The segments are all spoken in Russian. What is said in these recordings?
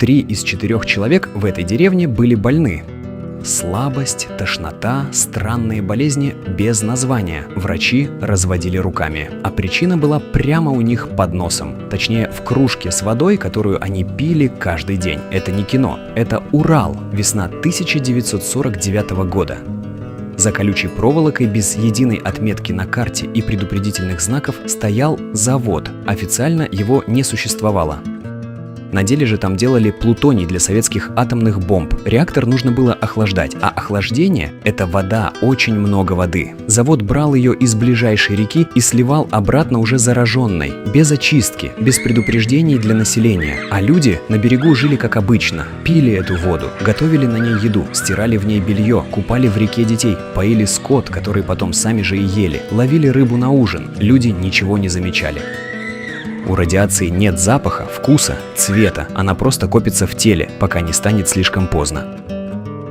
3 из 4 человек в этой деревне были больны. Слабость, тошнота, странные болезни без названия. Врачи разводили руками. А причина была прямо у них под носом. Точнее, в кружке с водой, которую они пили каждый день. Это не кино, это Урал, весна 1949 года. За колючей проволокой без единой отметки на карте и предупредительных знаков стоял завод. Официально его не существовало. На деле же там делали плутоний для советских атомных бомб. Реактор нужно было охлаждать, а охлаждение – это вода, очень много воды. Завод брал ее из ближайшей реки и сливал обратно уже зараженной, без очистки, без предупреждений для населения. А люди на берегу жили как обычно, пили эту воду, готовили на ней еду, стирали в ней белье, купали в реке детей, поили скот, который потом сами же и ели, ловили рыбу на ужин. Люди ничего не замечали. У радиации нет запаха, вкуса, цвета, она просто копится в теле, пока не станет слишком поздно.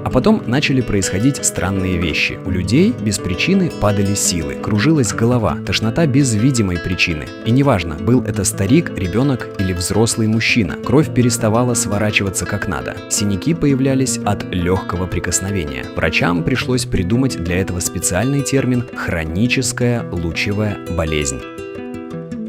А потом начали происходить странные вещи. У людей без причины падали силы, кружилась голова, тошнота без видимой причины. И неважно, был это старик, ребенок или взрослый мужчина, кровь переставала сворачиваться как надо. Синяки появлялись от легкого прикосновения. Врачам пришлось придумать для этого специальный термин «хроническая лучевая болезнь».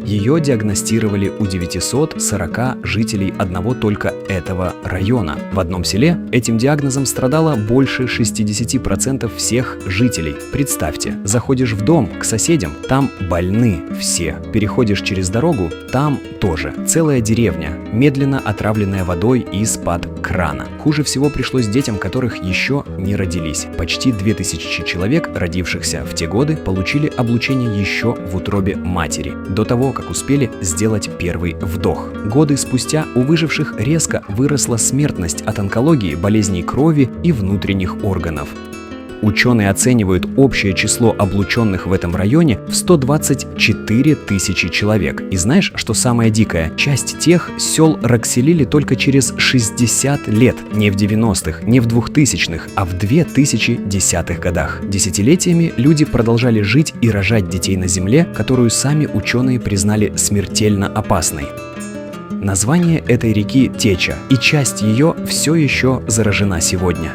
Ее диагностировали у 940 жителей одного только этого района. В одном селе этим диагнозом страдало больше 60% всех жителей. Представьте, заходишь в дом к соседям, там больны все. Переходишь через дорогу, там тоже. Целая деревня, медленно отравленная водой из-под крана. Хуже всего пришлось детям, которых еще не родились. Почти 2000 человек, родившихся в те годы, получили облучение еще в утробе матери, до того, как успели сделать первый вдох. Годы спустя у выживших резко выросла смертность от онкологии, болезней крови и внутренних органов. Ученые оценивают общее число облученных в этом районе в 124 тысячи человек. И знаешь, что самое дикое? Часть тех сел расселили только через 60 лет. Не в 90-х, не в 2000-х, а в 2010-х годах. Десятилетиями люди продолжали жить и рожать детей на Земле, которую сами ученые признали смертельно опасной. Название этой реки Теча, и часть ее все еще заражена сегодня.